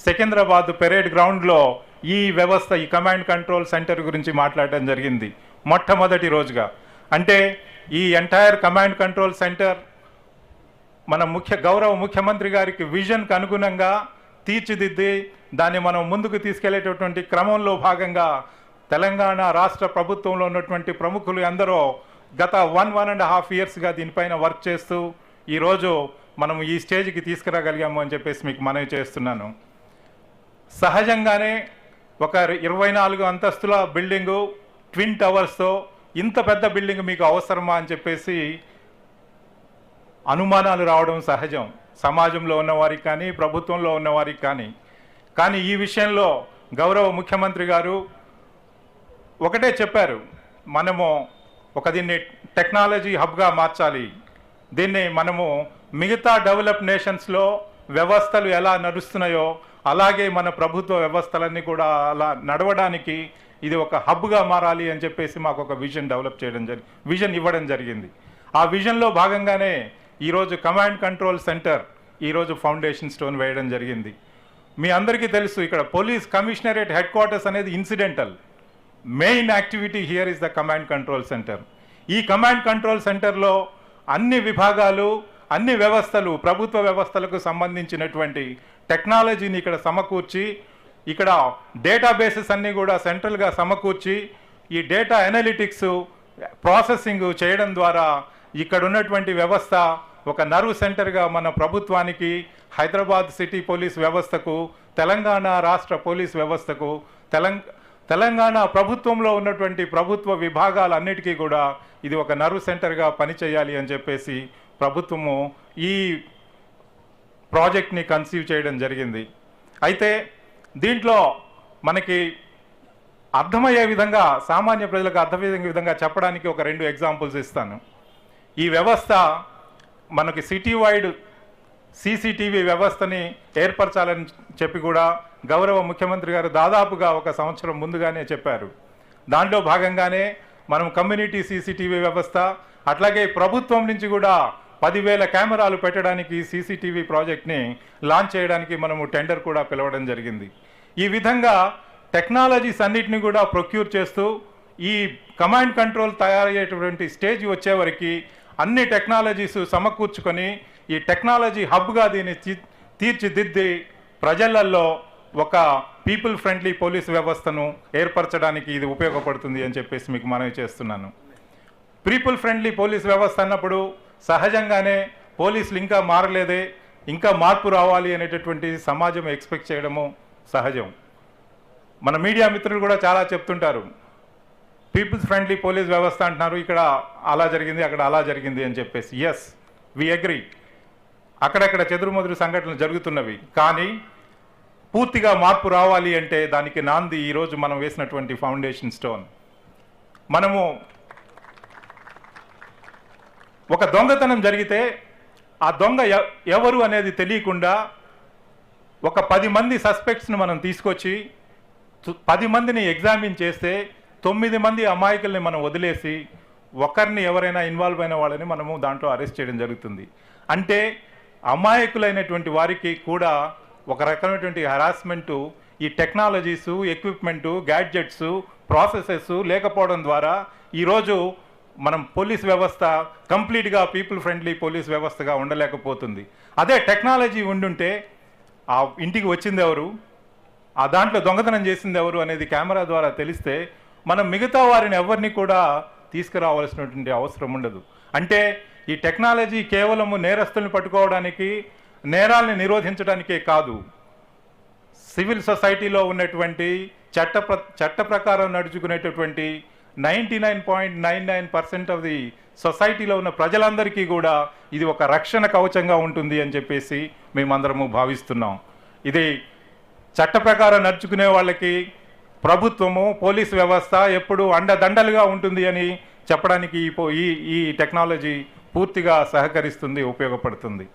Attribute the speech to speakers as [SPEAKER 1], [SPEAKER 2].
[SPEAKER 1] Secunderabad parade గ్రౌండ్లో ఈ వ్యవస్థ, ఈ కమాండ్ కంట్రోల్ సెంటర్ గురించి మాట్లాడడం జరిగింది మొట్టమొదటి రోజుగా. అంటే ఈ ఎంటైర్ కమాండ్ కంట్రోల్ సెంటర్ మన గౌరవ ముఖ్యమంత్రి గారికి విజన్కి అనుగుణంగా తీర్చిదిద్ది దాన్ని మనం ముందుకు తీసుకెళ్లేటటువంటి క్రమంలో భాగంగా తెలంగాణ రాష్ట్ర ప్రభుత్వంలో ఉన్నటువంటి ప్రముఖులు ఎందరో గత 1.5 ఇయర్స్గా దీనిపైన వర్క్ చేస్తూ ఈరోజు మనం ఈ స్టేజ్కి తీసుకురాగలిగాము అని చెప్పేసి మీకు మనవి చేస్తున్నాను. సహజంగానే ఒక 24 అంతస్తుల బిల్డింగు, ట్విన్ టవర్స్తో ఇంత పెద్ద బిల్డింగ్ మీకు అవసరమా అని చెప్పేసి అనుమానాలు రావడం సహజం, సమాజంలో ఉన్నవారికి కానీ ప్రభుత్వంలో ఉన్నవారికి కానీ ఈ విషయంలో గౌరవ ముఖ్యమంత్రి గారు ఒకటే చెప్పారు, మనము దీన్ని టెక్నాలజీ హబ్గా మార్చాలి, దీన్ని మనము మిగతా డెవలప్ నేషన్స్లో వ్యవస్థలు ఎలా నడుస్తున్నాయో అలాగే మన ప్రభుత్వ వ్యవస్థలన్నీ కూడా అలా నడవడానికి ఇది ఒక హబ్గా మారాలి అని చెప్పేసి మాకు ఒక విజన్ ఇవ్వడం జరిగింది. ఆ విజన్లో భాగంగానే ఈరోజు కమాండ్ కంట్రోల్ సెంటర్ ఈరోజు ఫౌండేషన్ స్టోన్ వేయడం జరిగింది. మీ అందరికీ తెలుసు, ఇక్కడ పోలీస్ కమిషనరేట్ హెడ్ క్వార్టర్స్ అనేది incidental. Main activity here is the command control centre. ఈ కమాండ్ కంట్రోల్ సెంటర్లో అన్ని విభాగాలు, అన్ని వ్యవస్థలు, ప్రభుత్వ వ్యవస్థలకు సంబంధించినటువంటి టెక్నాలజీని ఇక్కడ సమకూర్చి, ఇక్కడ డేటాబేసెస్ అన్నీ కూడా సెంట్రల్గా సమకూర్చి ఈ డేటా అనలిటిక్స్ ప్రాసెసింగ్ చేయడం ద్వారా ఇక్కడ ఉన్నటువంటి వ్యవస్థ ఒక నర్వ్ సెంటర్గా మన ప్రభుత్వానికి, హైదరాబాద్ సిటీ పోలీస్ వ్యవస్థకు, తెలంగాణ రాష్ట్ర పోలీస్ వ్యవస్థకు, తెలంగాణ ప్రభుత్వంలో ఉన్నటువంటి ప్రభుత్వ విభాగాలన్నిటికీ కూడా ఇది ఒక నర్వ్ సెంటర్గా పనిచేయాలి అని చెప్పేసి ప్రభుత్వము ఈ ప్రాజెక్ట్ని కన్సీవ్ చేయడం జరిగింది. అయితే దీంట్లో మనకి అర్థమయ్యే విధంగా, సామాన్య ప్రజలకు అర్థమయ్యే విధంగా చెప్పడానికి ఒక 2 ఎగ్జాంపుల్స్ ఇస్తాను. ఈ వ్యవస్థ మనకి సిటీ వైడ్ సీసీటీవీ వ్యవస్థని ఏర్పరచాలని చెప్పి కూడా గౌరవ ముఖ్యమంత్రి గారు దాదాపుగా 1 సంవత్సరం ముందుగానే చెప్పారు. దాంట్లో భాగంగానే మనం కమ్యూనిటీ సీసీటీవీ వ్యవస్థ, అట్లాగే ప్రభుత్వం నుంచి కూడా 10,000 కెమెరాలు పెట్టడానికి సీసీటీవీ ప్రాజెక్ట్ని లాంచ్ చేయడానికి మనము టెండర్ కూడా పిలవడం జరిగింది. ఈ విధంగా టెక్నాలజీస్ అన్నిటిని కూడా ప్రొక్యూర్ చేస్తూ ఈ కమాండ్ కంట్రోల్ తయారయ్యేటువంటి స్టేజ్ వచ్చేవరకు అన్ని టెక్నాలజీస్ సమకూర్చుకొని ఈ టెక్నాలజీ హబ్గా దీన్ని తీర్చిదిద్ది ప్రజలలో ఒక పీపుల్ ఫ్రెండ్లీ పోలీస్ వ్యవస్థను ఏర్పరచడానికి ఇది ఉపయోగపడుతుంది అని చెప్పేసి మీకు మనవి చేస్తున్నాను. పీపుల్ ఫ్రెండ్లీ పోలీస్ వ్యవస్థ అన్నప్పుడు సహజంగానే పోలీసులు ఇంకా మారలేదే, ఇంకా మార్పు రావాలి అనేటటువంటి సమాజం ఎక్స్పెక్ట్ చేయడము సహజం. మన మీడియా మిత్రులు కూడా చాలా చెప్తుంటారు, పీపుల్స్ ఫ్రెండ్లీ పోలీస్ వ్యవస్థ అంటున్నారు, ఇక్కడ అలా జరిగింది, అక్కడ అలా జరిగింది అని చెప్పేసి. ఎస్, వి అగ్రీ, అక్కడక్కడ చెదురుమదురు సంఘటనలు జరుగుతున్నవి. కానీ పూర్తిగా మార్పు రావాలి అంటే దానికి నాంది ఈరోజు మనం వేసినటువంటి ఫౌండేషన్ స్టోన్. మనము ఒక దొంగతనం జరిగితే ఆ దొంగ ఎవరు అనేది తెలియకుండా ఒక 10 మంది సస్పెక్ట్స్ని మనం తీసుకొచ్చి 10 మందిని ఎగ్జామిన్ చేస్తే 9 మంది అమాయకుల్ని మనం వదిలేసి ఒకరిని, ఎవరైనా ఇన్వాల్వ్ అయిన వాళ్ళని మనము దాంట్లో అరెస్ట్ చేయడం జరుగుతుంది. అంటే అమాయకులైనటువంటి వారికి కూడా ఒక రకమైనటువంటి హరాస్మెంటు, ఈ టెక్నాలజీసు, ఎక్విప్మెంటు, గ్యాడ్జెట్స్, ప్రాసెసెస్ లేకపోవడం ద్వారా ఈరోజు మనం పోలీస్ వ్యవస్థ కంప్లీట్గా పీపుల్ ఫ్రెండ్లీ పోలీస్ వ్యవస్థగా ఉండలేకపోతుంది. అదే టెక్నాలజీ ఉండుంటే ఆ ఇంటికి వచ్చింది ఎవరు, ఆ దాంట్లో దొంగతనం చేసింది ఎవరు అనేది కెమెరా ద్వారా తెలిస్తే మనం మిగతా వారిని ఎవరిని కూడా తీసుకురావాల్సినటువంటి అవసరం ఉండదు. అంటే ఈ టెక్నాలజీ కేవలము నేరస్తుల్ని పట్టుకోవడానికి, నేరాల్ని నిరోధించడానికే కాదు, సివిల్ సొసైటీలో ఉన్నటువంటి చట్ట ప్రకారం నడుచుకునేటటువంటి 99.99% ఆఫ్ ది సొసైటీలో ఉన్న ప్రజలందరికీ కూడా ఇది ఒక రక్షణ కవచంగా ఉంటుంది అని చెప్పేసి మేమందరము భావిస్తున్నాం. ఇది చట్ట ప్రకారం నడుచుకునే వాళ్ళకి ప్రభుత్వము, పోలీస్ వ్యవస్థ ఎప్పుడు అండదండలుగా ఉంటుంది అని చెప్పడానికి ఈ టెక్నాలజీ పూర్తిగా సహకరిస్తుంది, ఉపయోగపడుతుంది.